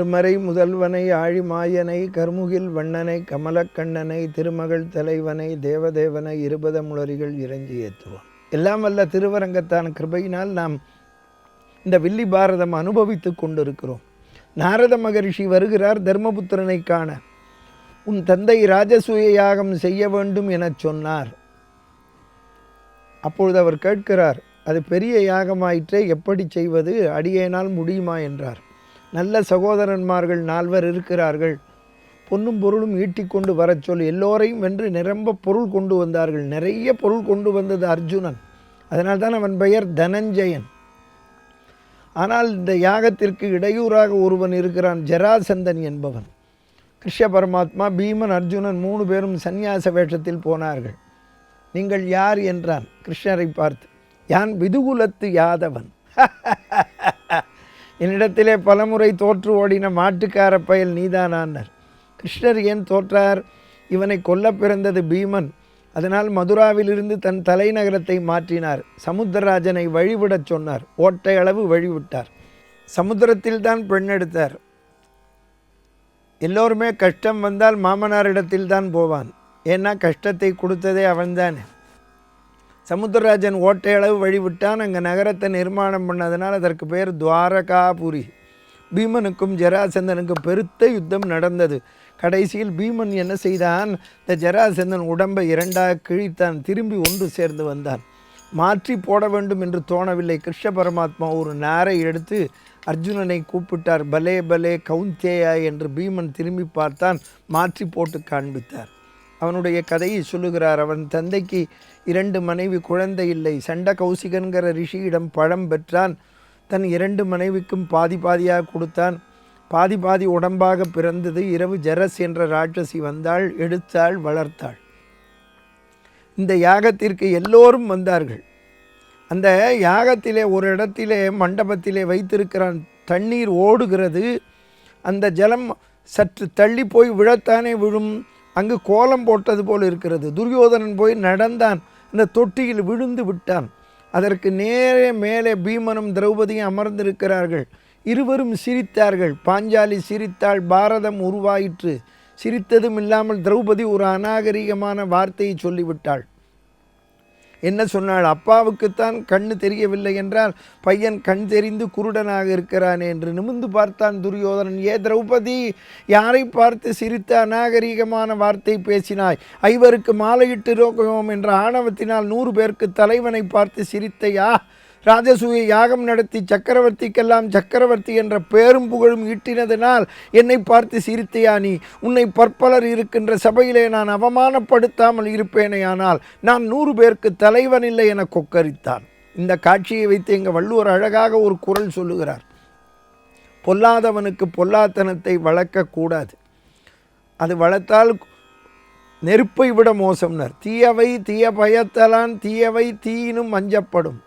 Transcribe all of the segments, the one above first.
அருமறை முதல்வனை ஆழிமாயனை கருமுகில் வண்ணனை கமலக்கண்ணனை திருமகள் தலைவனை தேவதேவனை இருபத முளரிகள் இறைஞ்சி ஏற்றுவான். எல்லாம் வல்ல திருவரங்கத்தான் கிருபையினால் நாம் இந்த வில்லி பாரதம் அனுபவித்து கொண்டிருக்கிறோம். நாரத மகரிஷி வருகிறார் தர்மபுத்திரனை காண. உன் தந்தை ராஜசூய யாகம் செய்ய வேண்டும் என சொன்னார். அப்பொழுது அவர் கேட்கிறார், அது பெரிய யாகமாயிற்றே, எப்படி செய்வது, அடியேனால் முடியுமா என்றார். நல்ல சகோதரன்மார்கள் 4 இருக்கிறார்கள், பொன்னும் பொருளும் ஈட்டிக்கொண்டு வரச் சொல். எல்லோரையும் வென்று நிரம்ப பொருள் கொண்டு வந்தார்கள். நிறைய பொருள் கொண்டு வந்தது அர்ஜுனன், அதனால்தான் அவன் பெயர் தனஞ்சயன். ஆனால் இந்த யாகத்திற்கு இடையூறாக ஒருவன் இருக்கிறான், ஜராசந்தன் என்பவன். கிருஷ்ண பரமாத்மா, பீமன், அர்ஜுனன் 3 பேரும் சந்நியாச வேஷத்தில் போனார்கள். நீங்கள் யார் என்றான் கிருஷ்ணரை பார்த்து. யான் விதுகுலத்து யாதவன். என்னிடத்திலே பலமுறை தோற்று ஓடின மாட்டுக்கார பயல் நீதானார். கிருஷ்ணர் ஏன் தோற்றார்? இவனை கொல்ல பிறந்தது பீமன். அதனால் மதுராவிலிருந்து தன் தலைநகரத்தை மாற்றினார். சமுத்திரராஜனை வழிவிடச் சொன்னார். ஓட்டை அளவு வழிவிட்டார். சமுத்திரத்தில் தான் பெண் எடுத்தார். எல்லோருமே கஷ்டம் வந்தால் மாமனாரிடத்தில் தான் போவான். ஏன்னா கஷ்டத்தை கொடுத்ததே அவன்தானே. சமுத்திரராஜன் ஓட்டை அளவு வழிவிட்டான். அங்கே நகரத்தை நிர்மாணம் பண்ணதுனால் அதற்கு பேர் துவாரகாபுரி. பீமனுக்கும் ஜராசந்தனுக்கும் பெருத்த யுத்தம் நடந்தது. கடைசியில் பீமன் என்ன செய்தான்? இந்த ஜராசந்தன் உடம்பை 2ஆக கிழித்தான். திரும்பி ஒன்று சேர்ந்து வந்தான். மாற்றி போட வேண்டும் என்று தோணவில்லை. கிருஷ்ண பரமாத்மா ஒரு நாரை எடுத்து அர்ஜுனனை கூப்பிட்டார். பலே பலே கவுந்தேயா என்று. பீமன் திரும்பி பார்த்தான், மாற்றி போட்டு காண்பித்தார். அவனுடைய கதையை சொல்லுகிறார். அவன் தந்தைக்கு 2 மனைவி, குழந்தை இல்லை. சண்ட கௌசிகன்கிற ரிஷியிடம் பழம் பெற்றான். தன் 2 மனைவிக்கும் பாதி பாதியாக கொடுத்தான். பாதி பாதி உடம்பாக பிறந்தது. இரவு ஜரஸ் என்ற ராட்சசி வந்தாள், எடுத்தாள், வளர்த்தாள். இந்த யாகத்திற்கு எல்லோரும் வந்தார்கள். அந்த யாகத்திலே ஒரு இடத்திலே மண்டபத்திலே வைத்திருக்கிறான். தண்ணீர் ஓடுகிறது. அந்த ஜலம் சற்று தள்ளி போய் விழத்தானே விழும். அங்கு கோலம் போட்டது போல் இருக்கிறது. துரியோதனன் போய் நடந்தான், அந்த தொட்டியில் விழுந்து விட்டான். அதற்கு நேரே மேலே பீமனும் திரௌபதியும் அமர்ந்திருக்கிறார்கள். இருவரும் சிரித்தார்கள். பாஞ்சாலி சிரித்தாள், பாரதம் உருவாயிற்று. சிரித்ததும் இல்லாமல் திரௌபதி ஒரு அநாகரிகமான வார்த்தையை சொல்லிவிட்டாள். என்ன சொன்னாள்? அப்பாவுக்குத்தான் கண்ணு தெரியவில்லை என்றால் பையன் கண் தெரிந்து குருடனாக இருக்கிறானே என்று. நிமிர்ந்து பார்த்தான் துரியோதனன். ஏ திரௌபதி, யாரை பார்த்து சிரித்த அநாகரிகமான வார்த்தை பேசினாய்? 5 மாலையிட்டு ரோகோம் என்ற ஆணவத்தினால் 100 பேருக்கு தலைவனை பார்த்து சிரித்தையா? ராஜசூய யாகம் நடத்தி சக்கரவர்த்திக்கெல்லாம் சக்கரவர்த்தி என்ற பேரும் புகழும் ஈட்டினதினால் என்னை பார்த்து சிரித்தையா நீ? உன்னை பற்பலர் இருக்கின்ற சபையிலே நான் அவமானப்படுத்தாமல் இருப்பேனே, ஆனால் நான் 100 பேருக்கு தலைவன் இல்லை என கொக்கரித்தான். இந்த காட்சியை வைத்து எங்கள் வள்ளுவர் அழகாக ஒரு குறள் சொல்லுகிறார். பொல்லாதவனுக்கு பொல்லாத்தனத்தை வளர்க்கக்கூடாது. அது வளர்த்தால் நெருப்பை விட மோசம்னர். தீயவை தீய பயத்தலான் தீயவை தீயினும் அஞ்சப்படும்.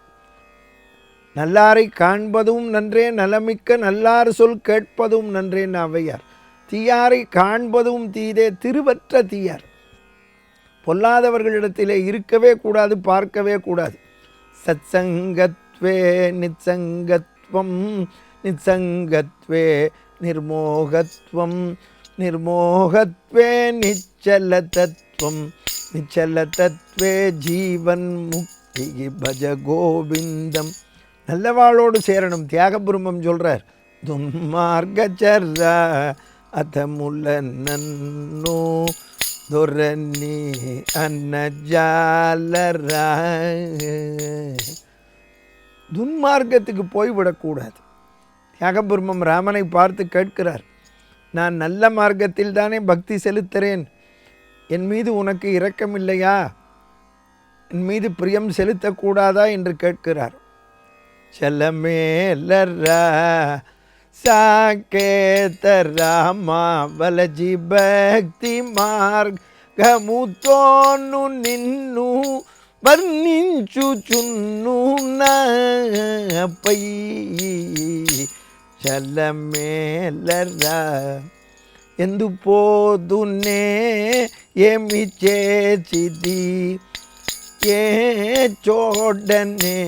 நல்லாரை காண்பதும் நன்றே, நலமிக்க நல்லார் சொல் கேட்பதும் நன்றேன்னு ஔவையார். தீயாரை காண்பதும் தீதே, திருவற்ற தீயார். பொல்லாதவர்களிடத்திலே இருக்கவே கூடாது, பார்க்கவே கூடாது. சத்சங்கத்வே நிச்சங்கத்வம் நிச்சங்கத்வே நிர்மோகத்வம் நிர்மோகத்வே நிச்சல தத்துவம் நிச்சல தத்வே ஜீவன் முக்தி பஜ கோவிந்தம். நல்லவாளோடு சேரணும். தியாக பிரம்மம் சொல்கிறார். துன்மார்கச்சர்ரா அதமுல்ல நன்னோ துரன்னி அன்னஜாலரா. துன்மார்க்கத்துக்கு போய்விடக்கூடாது. தியாக பிரம்மம் ராமனை பார்த்து கேட்கிறார். நான் நல்ல மார்க்கத்தில் தானே பக்தி செலுத்துகிறேன், என் மீது உனக்கு இரக்கமில்லையா? என் மீது பிரியம் செலுத்தக்கூடாதா என்று கேட்கிறார். ಚಲಮೇಲರ ಸಾಕೇತರಾಮ ಬಲಜಿ ಭಕ್ತಿ మార్గముతోను నిన్ను వర్ణించుచున్ను నాపై చలమేలరా ఎందుపోదునే ఏమి చేసిది ఏ చోడనే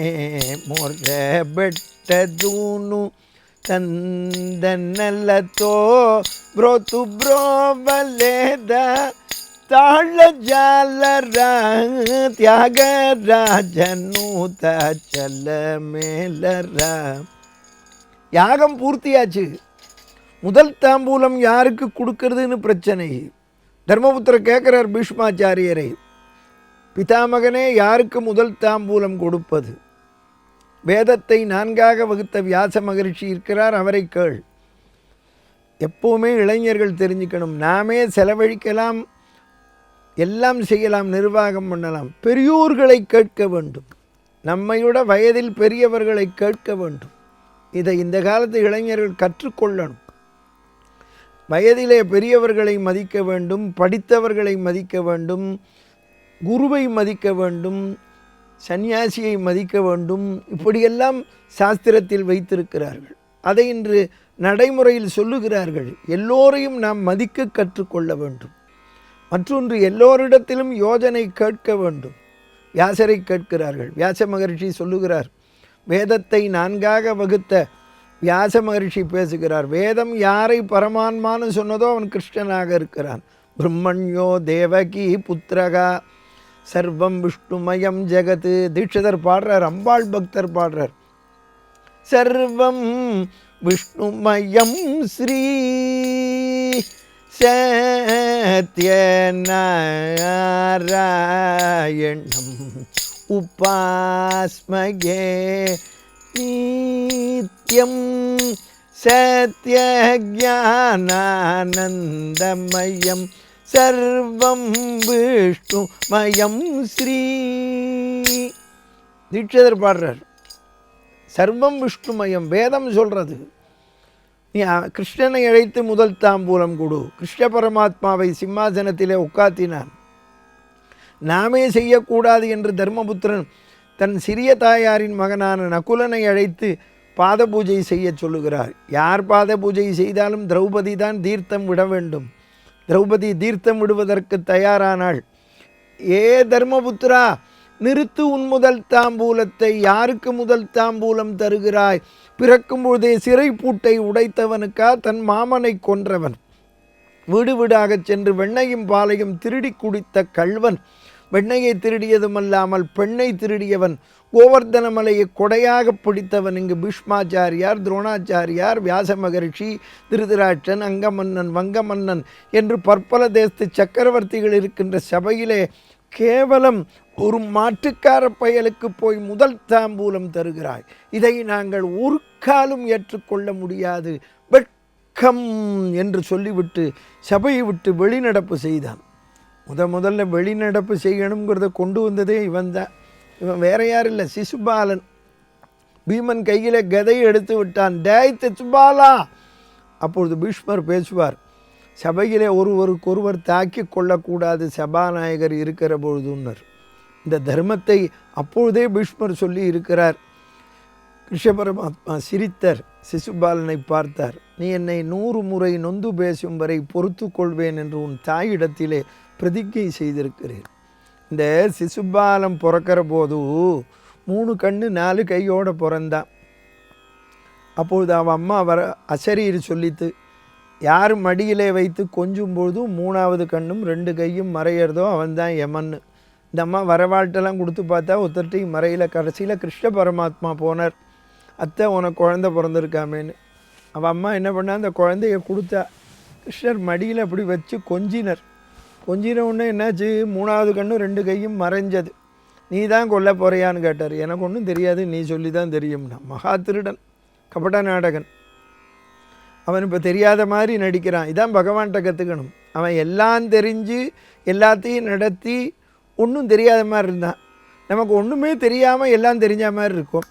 మొరబెట్టదును ತಂದನಲ್ಲತೋ ಬ್ರೋತು ಬ್ರೋಬಲೇದ ತಾಳ ಜಾಲರ தியாகராஜனூத ಚಲ மேலர. யாகம் பூர்த்தியாச்சு. முதல் தாம்பூலம் யாருக்கு கொடுக்கறதுன்னு பிரச்சனை. தர்மபுத்திரர் கேட்குறார் பீஷ்மாச்சாரியரை, பிதாமகனே யாருக்கு முதல் தாம்பூலம் கொடுப்பது? வேதத்தை 4ஆக வகுத்த வியாச மகரிஷி இருக்கிறார், அவரை கேள். எப்போவுமே இளைஞர்கள் தெரிஞ்சுக்கணும், நாமே செலவழிக்கலாம், எல்லாம் செய்யலாம், நிர்வாகம் பண்ணலாம், பெரியோர்களை கேட்க வேண்டும். நம்மையோட வயதில் பெரியவர்களை கேட்க வேண்டும். இதை இந்த காலத்து இளைஞர்கள் கற்றுக்கொள்ளணும். வயதிலே பெரியவர்களை மதிக்க வேண்டும், படித்தவர்களை மதிக்க வேண்டும், குருவை மதிக்க வேண்டும், சந்நியாசியை மதிக்க வேண்டும். இப்படியெல்லாம் சாஸ்திரத்தில் வைத்திருக்கிறார்கள். அதை இன்று நடைமுறையில் சொல்லுகிறார்கள். எல்லோரையும் நாம் மதிக்க கற்றுக்கொள்ள வேண்டும். மற்றொன்று, எல்லோரிடத்திலும் யோஜனை கேட்க வேண்டும். வியாசரை கேட்கிறார்கள். வியாச மகரிஷி சொல்லுகிறார், வேதத்தை 4ஆக வகுத்த வியாச மகரிஷி பேசுகிறார், வேதம் யாரை பரமான்மான்னு சொன்னதோ அவன் கிருஷ்ணனாக இருக்கிறான். பிரம்மண்யோ தேவகி புத்திரகா சர்வம் விஷ்ணுமயம் ஜெகத். தீட்சிதர் பாடுறார், அம்பாள் பக்தர் பாடுறார், சர்வம் விஷ்ணுமயம் ஸ்ரீ சத்யநாராயணம் உபாஸ்மயே நித்யம் சத்யஞானானந்தமயம் சர்வம் விஷ்ணுமயம் ஸ்ரீ. தீட்சிதர் பாடுறார், சர்வம் விஷ்ணுமயம். வேதம் சொல்றது, நீ கிருஷ்ணனை அழைத்து முதல் தாம்பூலம் கொடு. கிருஷ்ண பரமாத்மாவை சிம்மாசனத்திலே உட்காத்தினான். நாமே செய்யக்கூடாது என்று தர்மபுத்திரன் தன் சிறிய தாயாரின் மகனான நகுலனை அழைத்து பாத பூஜை செய்ய சொல்லுகிறார். யார் பாத பூஜை செய்தாலும் திரௌபதி தான் தீர்த்தம் விட வேண்டும். திரௌபதி தீர்த்தம் விடுவதற்கு தயாரானாள். ஏ தர்மபுத்திரா, நிறுத்து உன் முதல் தாம்பூலத்தை. யாருக்கு முதல் தாம்பூலம் தருகிறாய்? பிறக்கும் பொழுதே சிறை பூட்டை உடைத்தவனுக்கா? தன் மாமனை கொன்றவன், வீடு வீடாகச் சென்று வெண்ணையும் பாலையும் திருடி குடித்த கள்வன், வெண்ணையை திருடியதுமல்லாமல் பெண்ணை திருடியவன், கோவர்தன மலையை கொடையாக பிடித்தவன். இங்கு பீஷ்மாச்சாரியார், துரோணாச்சாரியார், வியாச மகரிஷி, திருதராட்சன், அங்கமன்னன், வங்கமன்னன் என்று பற்பல தேசத்து சக்கரவர்த்திகள் இருக்கின்ற சபையிலே கேவலம் ஒரு மாட்டுக்கார பயலுக்கு போய் முதல் தாம்பூலம் தருகிறாய். இதை நாங்கள் ஒரு காலும் ஏற்றுக்கொள்ள முடியாது, வெட்கம் என்று சொல்லிவிட்டு சபையை விட்டு வெளிநடப்பு செய்தான். முதல்ல வெளிநடப்பு செய்யணுங்கிறத கொண்டு வந்ததே இவன் தான். இவன் வேற யாரும் இல்லை, சிசுபாலன். பீமன் கையில் கதையை எடுத்து விட்டான். டேய் சிசுபாலா! அப்பொழுது பீஷ்மர் பேசுவார், சபையிலே ஒருவருக்கொருவர் தாக்கி கொள்ளக்கூடாது, சபாநாயகர் இருக்கிற பொழுதுன்னர். இந்த தர்மத்தை அப்பொழுதே பீஷ்மர் சொல்லி இருக்கிறார். கிருஷ்ண பரமாத்மா சிரித்தர், சிசுபாலனை பார்த்தார். நீ என்னை 100 முறை நொந்து பேசும் வரை பொறுத்து கொள்வேன் என்று உன் தாயிடத்திலே பிரதிஜை செய்திருக்கிறேன். இந்த சிசுபாலம் பிறக்கிற போது 3 கண்ணு 4 கையோடு பிறந்தான். அப்பொழுது அவன் அம்மா அசரீர் சொல்லித்து, யார் மடியிலே வைத்து கொஞ்சும் பொழுது 3வது கண்ணும் 2 கையும் மறையிறதோ அவன்தான் யமன்னு. இந்த அம்மா வரவாழ்ட்டெல்லாம் கொடுத்து பார்த்தா ஒருத்தர்ட்டையும் மறையில். கடைசியில் கிருஷ்ண பரமாத்மா போனார், அத்தை உனக்கு குழந்தை பிறந்திருக்காமேன்னு. அவன் அம்மா என்ன பண்ணா, அந்த குழந்தைய கொடுத்தா. கிருஷ்ணர் மடியில் அப்படி வச்சு கொஞ்சினர். கொஞ்சின உடனே என்னாச்சு, 3வது கண்ணும் 2 கையும் மறைஞ்சது. நீ தான் கொல்ல போறியான்னு கேட்டார். எனக்கு ஒன்றும் தெரியாது, நீ சொல்லி தான் தெரியும்னா. மகா திருடன், கபட நாடகன். அவன் இப்போ தெரியாத மாதிரி நடிக்கிறான். இதான் பகவான்கிட்ட கற்றுக்கணும். அவன் எல்லாம் தெரிஞ்சு எல்லாத்தையும் நடத்தி ஒன்றும் தெரியாத மாதிரி இருந்தான். நமக்கு ஒன்றுமே தெரியாமல் எல்லாம் தெரிஞ்ச மாதிரி இருக்கும்.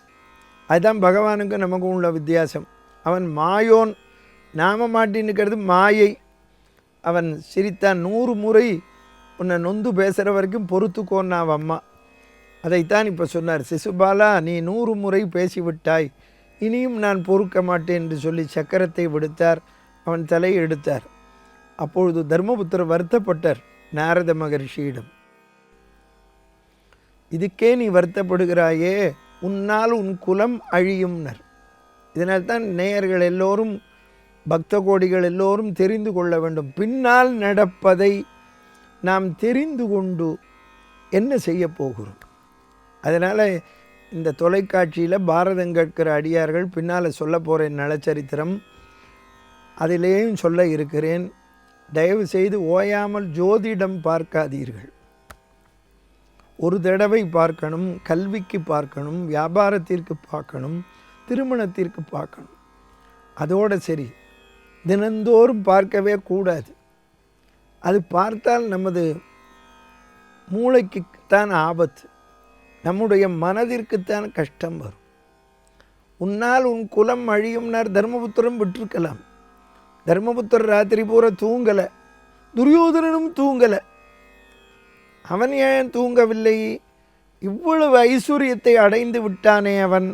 அதுதான் பகவானுக்கு நமக்கும் உள்ள வித்தியாசம். அவன் மாயோன், நாம மாட்டின்னுக்கிறது மாயை. அவன் சிரித்தான், 100 முறை உன்னை நொந்து பேசுகிற வரைக்கும் பொறுத்துக்கோன்னா அவன் அம்மா. அதைத்தான் இப்போ சொன்னார், சிசுபாலா நீ 100 முறை பேசிவிட்டாய், இனியும் நான் பொறுக்க மாட்டேன் என்று சொல்லி சக்கரத்தை விடுத்தார். அவன் தலையை எடுத்தார். அப்பொழுது தர்மபுத்திரர் வருத்தப்பட்டார் நாரத மகரிஷியிடம். இதுக்கே நீ வருத்தப்படுகிறாயே, உன்னால் உன் குலம் அழியும்னர். இதனால்தான் நேயர்கள் எல்லோரும் பக்த கோடிகள் எல்லோரும் தெரிந்து கொள்ள வேண்டும். பின்னால் நடப்பதை நாம் தெரிந்து கொண்டு என்ன செய்ய போகிறோம். அதனால் இந்த தொலைக்காட்சியில் பாரதம் கேட்கிற அடியார்கள் பின்னால் சொல்ல போகிறேன் நலச்சரித்திரம், அதிலேயும் சொல்ல இருக்கிறேன். தயவு செய்து ஓயாமல் ஜோதிடம் பார்க்காதீர்கள். ஒரு தடவை பார்க்கணும், கல்விக்கு பார்க்கணும், வியாபாரத்திற்கு பார்க்கணும், திருமணத்திற்கு பார்க்கணும். அதோடு சரி, தினந்தோறும் பார்க்கவே கூடாது. அது பார்த்தால் நமது மூளைக்குத்தான் ஆபத்து, நம்முடைய மனதிற்குத்தான் கஷ்டம் வரும். உன்னால் உன் குலம் அழியும்னார் தர்மபுத்திரம் விட்டிருக்கலாம். தர்மபுத்திரர் ராத்திரி பூரா தூங்கலை, துரியோதனனும் தூங்கலை. அவன் ஏன் தூங்கவில்லை? இவ்வளவு ஐஸ்வர்யத்தை அடைந்து விட்டானே, அவன்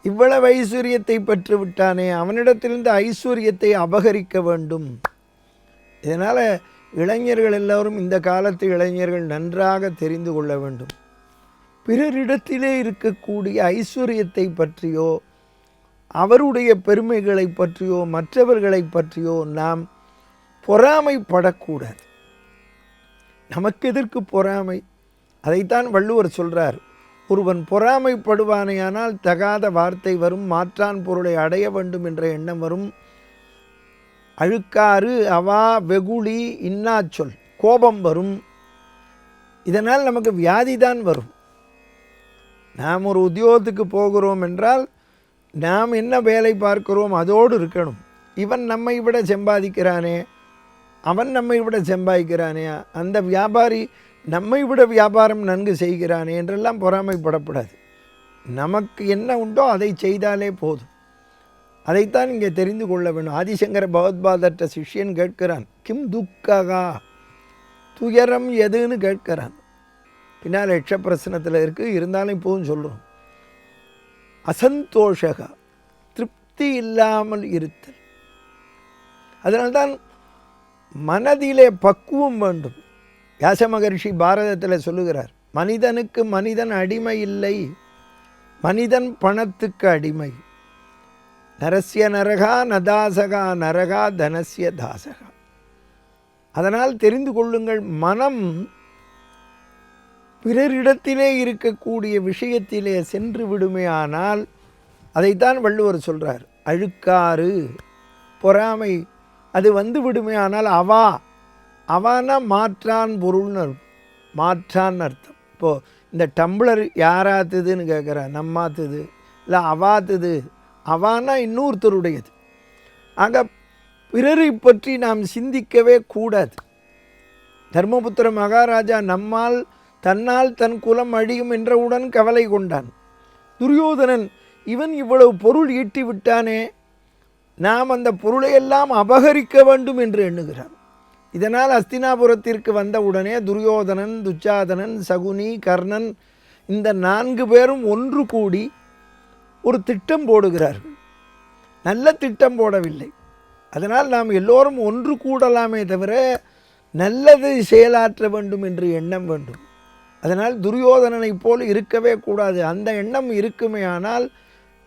இவ்வளவு ஐஸ்வர்யத்தை பெற்று விட்டானே, அவனிடத்திலிருந்து ஐஸ்வர்யத்தை அபகரிக்க வேண்டும். இதனால் இளைஞர்கள் எல்லோரும், இந்த காலத்து இளைஞர்கள் நன்றாக தெரிந்து கொள்ள வேண்டும். பிறரிடத்திலே இருக்கக்கூடிய ஐஸ்வர்யத்தை பற்றியோ அவருடைய பெருமைகளை பற்றியோ மற்றவர்களை பற்றியோ நாம் பொறாமைப்படக்கூடாது. நமக்கு எதற்கு பொறாமை? அதைத்தான் வள்ளுவர் சொல்கிறார். ஒருவன் பொறாமைப்படுவானேயானால் தகாத வார்த்தை வரும், மாற்றான் பொருளை அடைய வேண்டும் என்ற எண்ணம் வரும். அழுக்காறு, அவா, வெகுளி, இன்னாச்சொல், கோபம் வரும். இதனால் நமக்கு வியாதி தான் வரும். நாம் ஒரு உத்தியோகத்துக்கு போகிறோம் என்றால் நாம் என்ன வேலை பார்க்கிறோம் அதோடு இருக்கணும். இவன் நம்மை விட சம்பாதிக்கிறானே, அவன் நம்மை விட சம்பாதிக்கிறானே, அந்த வியாபாரி நம்மை விட வியாபாரம் நன்கு செய்கிறானே என்றெல்லாம் பொறாமைப்படக்கூடாது. நமக்கு என்ன உண்டோ அதை செய்தாலே போதும். அதைத்தான் இங்கே தெரிந்து கொள்ள வேண்டும். ஆதிசங்கர பகவத்பாதற்ற சிஷ்யன் கேட்கிறான், கிம் துக்ககா, துயரம் எதுன்னு கேட்கிறான். பின்னால் யட்ச பிரசனத்தில் இருக்குது, இருந்தாலும் இப்போவும் சொல்கிறோம். அசந்தோஷகா, திருப்தி இல்லாமல் இருத்தல். அதனால்தான் மனதிலே பக்குவம் வேண்டும். வியாச மகரிஷி பாரதத்தில் சொல்லுகிறார், மனிதனுக்கு மனிதன் அடிமை இல்லை, மனிதன் பணத்துக்கு அடிமை. நரஸ்ய நரகா நதாசகா நரகா தனஸ்ய தாசகா. அதனால் தெரிந்து கொள்ளுங்கள், மனம் பிறரிடத்திலே இருக்கக்கூடிய விஷயத்திலே சென்று விடுமே. ஆனால் அதைத்தான் வள்ளுவர் சொல்கிறார், அழுக்காறு, பொறாமை அது வந்து விடுமே. ஆனால் அவானா மாற்றான் பொருள்னு, மாற்றான் அர்த்தம். இப்போது இந்த டம்ளர் யாராத்துதுன்னு கேட்குறான், நம்மாத்துது இல்லை அவாத்துது. அவானா இன்னொருத்தருடையது. ஆக பிறரை பற்றி நாம் சிந்திக்கவே கூடாது. தர்மபுத்திர மகாராஜா தன்னால் தன் குலம் அழியும் என்றவுடன் கவலை கொண்டான். துரியோதனன், இவன் இவ்வளவு பொருள் ஈட்டி விட்டானே, நாம் அந்த பொருளையெல்லாம் அபகரிக்க வேண்டும் என்று எண்ணுகிறான். இதனால் அஸ்தினாபுரத்திற்கு வந்தவுடனே துரியோதனன், துச்சாதனன், சகுனி, கர்ணன் இந்த 4 பேரும் ஒன்று கூடி ஒரு திட்டம் போடுகிறார்கள். நல்ல திட்டம் போடவில்லை. அதனால் நாம் எல்லோரும் ஒன்று கூடலாமே தவிர நல்லது செயலாற்ற வேண்டும் என்று எண்ணம் வேண்டும். அதனால் துரியோதனனை போல் இருக்கவே கூடாது. அந்த எண்ணம் இருக்குமே ஆனால்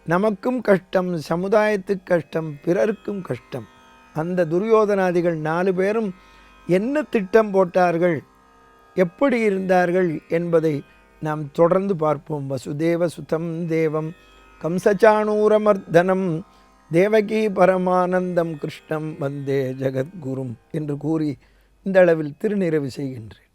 நமக்கும் கஷ்டம், சமுதாயத்துக்கு கஷ்டம், பிறருக்கும் கஷ்டம். அந்த துரியோதனாதிகள் 4 பேரும் என்ன திட்டம் போட்டார்கள், எப்படி இருந்தார்கள் என்பதை நாம் தொடர்ந்து பார்ப்போம். வசுதேவ சுதம் தேவம் கம்சச்சாணூரமர்தனம் தேவகி பரமானந்தம் கிருஷ்ணம் வந்தே ஜெகத்குரும் என்று கூறி இந்த அளவில் திருநிறைவு செய்கின்றேன்.